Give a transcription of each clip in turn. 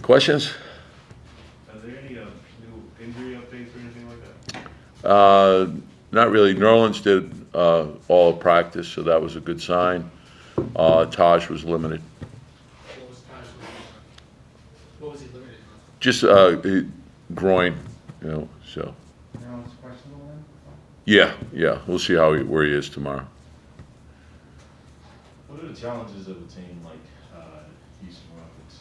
Questions? Are there any new injury updates or anything like that? Not really. Nerlens did all of practice, so that was a good sign. Taj was limited. What was Taj limited on? What was he limited on? Just groin, so. Now it's questionable then? Yeah. We'll see where he is tomorrow. What are the challenges of a team like Houston Rockets?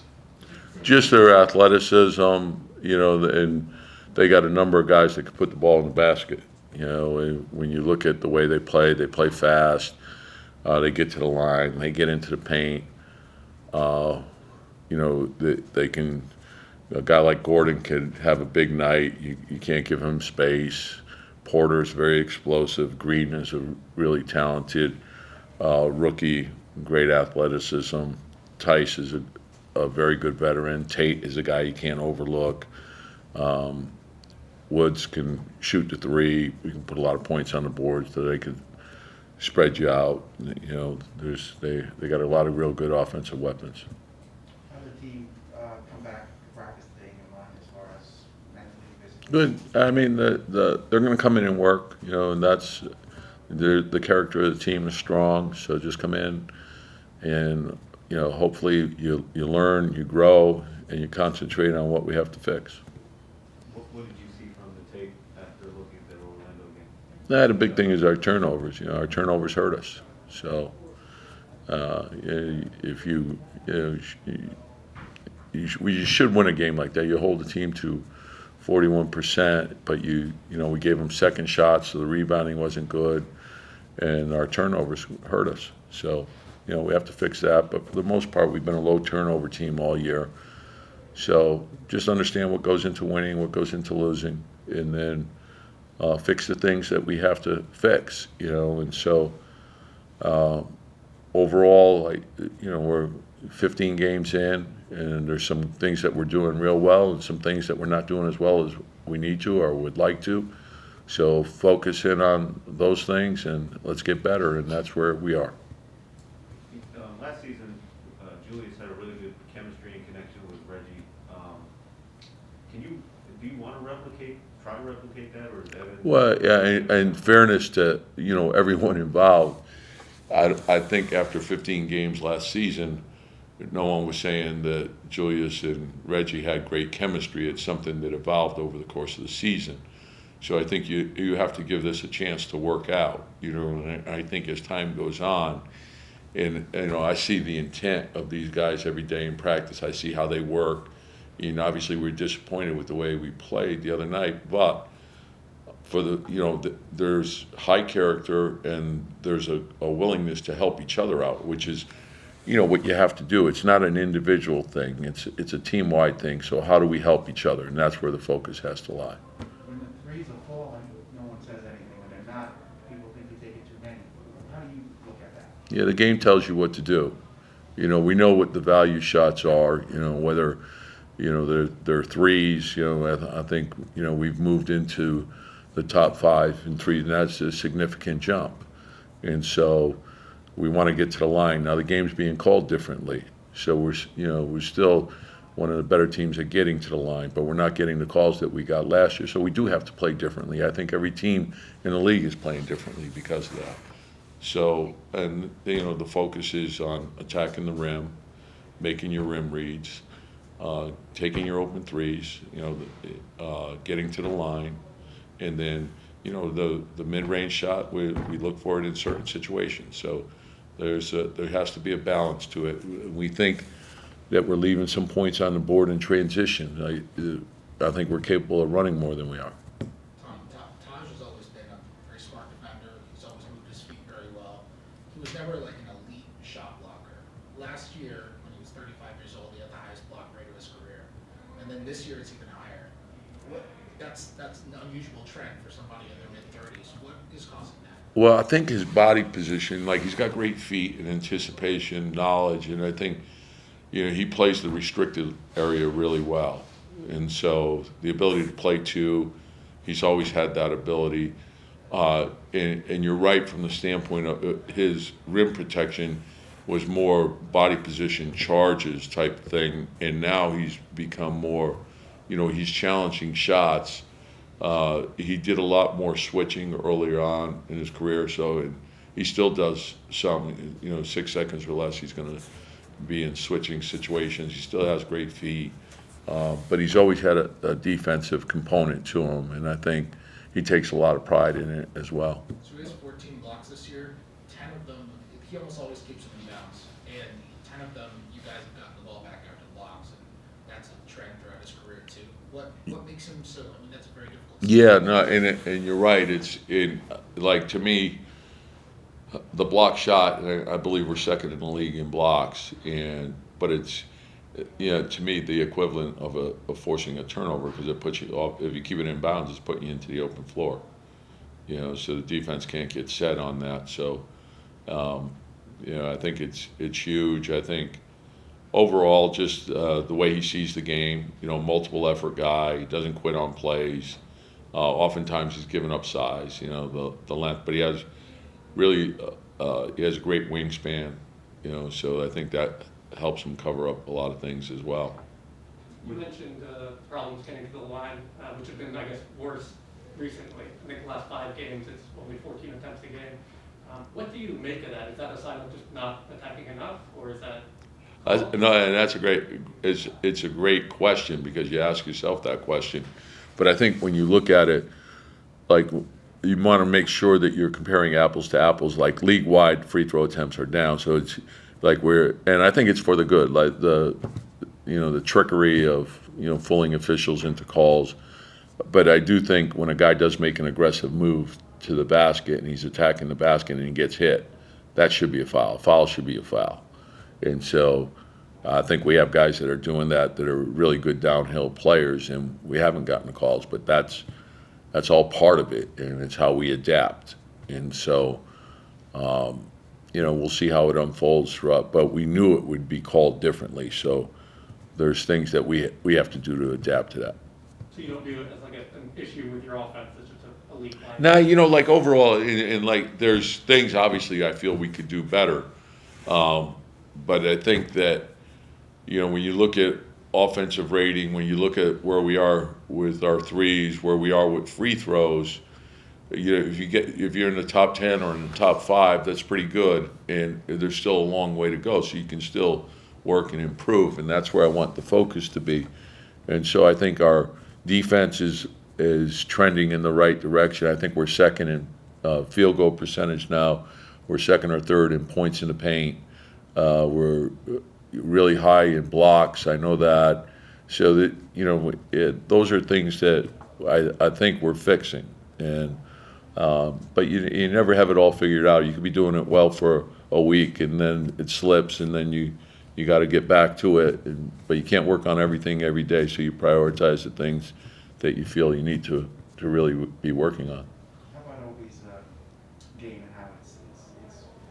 Just their athleticism, and they got a number of guys that can put the ball in the basket. And when you look at the way they play fast. They get to the line, they get into the paint. They can. A guy like Gordon can have a big night. You can't give him space. Porter's very explosive. Green is a really talented rookie, great athleticism. Tice is a very good veteran. Tate is a guy you can't overlook. Woods can shoot the three. We can put a lot of points on the board so they can spread you out. They got a lot of real good offensive weapons. How did the team come back to practice today in line as far as mentally, physically? Good. I mean, they're going to come in and work, and that's the character of the team is strong. So just come in, and hopefully you learn, you grow, and you concentrate on what we have to fix. What did you see from the tape after looking at the Orlando game? The big thing is our turnovers. Our turnovers hurt us. So if we should win a game like that. You hold the team to 41%, but we gave them second shots, so the rebounding wasn't good, and our turnovers hurt us. So we have to fix that. But for the most part, we've been a low turnover team all year. So just understand what goes into winning, what goes into losing, and then fix the things that we have to fix. And so overall, we're 15 games in, and there's some things that we're doing real well and some things that we're not doing as well as we need to or would like to. So focus in on those things and let's get better, and that's where we are. Last season, Julius had a really good chemistry and connection with Reggie. Do you want to try to replicate that, or is that? Well, yeah, in fairness to everyone involved, I think after 15 games last season, no one was saying that Julius and Reggie had great chemistry. It's something that evolved over the course of the season. So I think you have to give this a chance to work out. And I think as time goes on, and I see the intent of these guys every day in practice. I see how they work. Obviously we're disappointed with the way we played the other night, but for there's high character and there's a willingness to help each other out, which is what you have to do. It's not an individual thing. It's a team-wide thing. So how do we help each other? And that's where the focus has to lie. When the threes are falling, no one says anything. When they're not, people think you're taking too many. How do you look at that? Yeah, the game tells you what to do. We know what the value shots are. Whether they're threes. I think we've moved into the top 5 in threes, and that's a significant jump. And so we want to get to the line. Now the game's being called differently, so we're still one of the better teams at getting to the line, but we're not getting the calls that we got last year. So we do have to play differently. I think every team in the league is playing differently because of that. So, and the focus is on attacking the rim, making your rim reads, taking your open threes, getting to the line, and then the mid-range shot. We look for it in certain situations. So there has to be a balance to it. We think that we're leaving some points on the board in transition. I think we're capable of running more than we are. Taj has always been a very smart defender. He's always moved his feet very well. He was never like an elite shot blocker. Last year, when he was 35 years old, he had the highest block rate of his career. And then this year, it's even higher. That's an unusual trend for somebody in their mid-30s. What is causing that? Well, I think his body position, he's got great feet and anticipation, knowledge, and I think he plays the restricted area really well. And so the ability to play two, he's always had that ability. And you're right from the standpoint of his rim protection was more body position charges type thing, and now he's become more, he's challenging shots. He did a lot more switching earlier on in his career, so he still does some, 6 seconds or less, he's going to be in switching situations. He still has great feet, but he's always had a defensive component to him, and I think he takes a lot of pride in it as well. So he has 14 blocks this year. 10 of them, he almost always keeps them in bounds, and 10 of them, you guys have gotten the ball back after blocks, and that's a trend throughout his career too. What makes him so? I mean, that's a very difficult. Yeah, no, and you're right. Like, to me, the block shot, I believe we're second in the league in blocks, but it's, to me, the equivalent of forcing a turnover, because it puts you off. If you keep it in bounds, it's putting you into the open floor. So the defense can't get set on that. So, I think it's huge. I think overall, just the way he sees the game, multiple effort guy. He doesn't quit on plays. Oftentimes he's giving up size, the length, but he has really he has a great wingspan, so I think that helps him cover up a lot of things as well. You mentioned problems getting to the line, which have been, I guess, worse recently. I think the last 5 games, it's only 14 attempts a game. What do you make of that? Is that a sign of just not attacking enough, or is that? No, and that's it's a great question, because you ask yourself that question. But I think when you look at it, like, you want to make sure that you're comparing apples to apples. Like, league-wide free throw attempts are down, so it's like and I think it's for the good. Like the trickery of fooling officials into calls. But I do think when a guy does make an aggressive move to the basket and he's attacking the basket and he gets hit, that should be a foul. A foul should be a foul. And so I think we have guys that are doing that are really good downhill players, and we haven't gotten the calls, but that's all part of it, and it's how we adapt. And so, we'll see how it unfolds throughout, but we knew it would be called differently. So there's things that we have to do to adapt to that. So you don't view it as like an issue with your offense, it's just a league line? Now, like overall, and like there's things obviously I feel we could do better. But I think that, when you look at offensive rating, when you look at where we are with our threes, where we are with free throws, if you're in the top 10 or in the top 5, that's pretty good, and there's still a long way to go. So you can still work and improve, and that's where I want the focus to be. And so I think our defense is trending in the right direction. I think we're second in field goal percentage now. We're second or third in points in the paint. We're really high in blocks. I know that. So that those are things that I think we're fixing. And but you never have it all figured out. You could be doing it well for a week, and then it slips, and then you got to get back to it. But you can't work on everything every day. So you prioritize the things that you feel you need to really be working on. How about Obi's game and how it's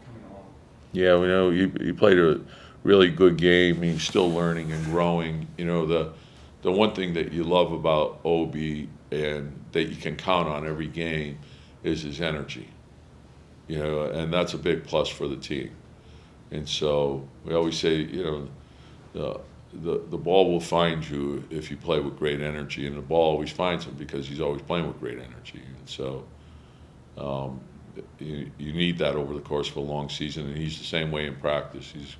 coming along? Yeah, we know he played a really good game. He's still learning and growing. The one thing that you love about Obi and that you can count on every game is his energy. And that's a big plus for the team. And so we always say, the ball will find you if you play with great energy, and the ball always finds him because he's always playing with great energy. And so you need that over the course of a long season, and he's the same way in practice. He's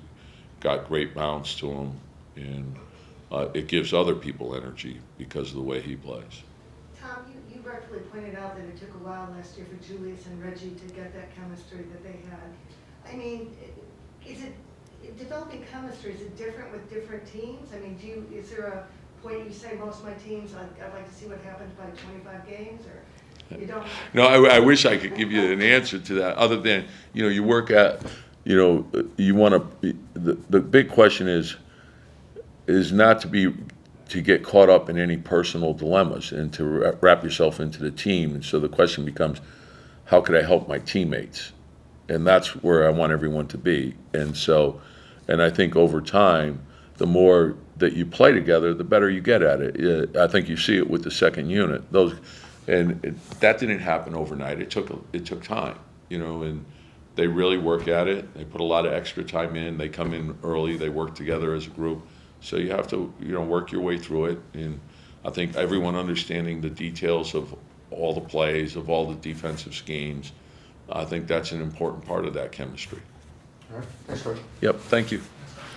got great bounce to him, and it gives other people energy because of the way he plays. Tom, you rightfully pointed out that it took a while last year for Julius and Reggie to get that chemistry that they had. I mean, is it developing chemistry? Is it different with different teams? I mean, is there a point you say most of my teams, I'd like to see what happens by 25 games, or you don't? No, I wish I could give you an answer to that, other than, you work at, you want to, the big question is not to get caught up in any personal dilemmas and to wrap yourself into the team. And so the question becomes, how could I help my teammates? And that's where I want everyone to be. And so, and I think over time, the more that you play together, the better you get at it. I think you see it with the second unit. That didn't happen overnight. It took time, and they really work at it. They put a lot of extra time in. They come in early. They work together as a group. So you have to, work your way through it. And I think everyone understanding the details of all the plays, of all the defensive schemes, I think that's an important part of that chemistry. All right, thanks, Coach. Yep, thank you. That's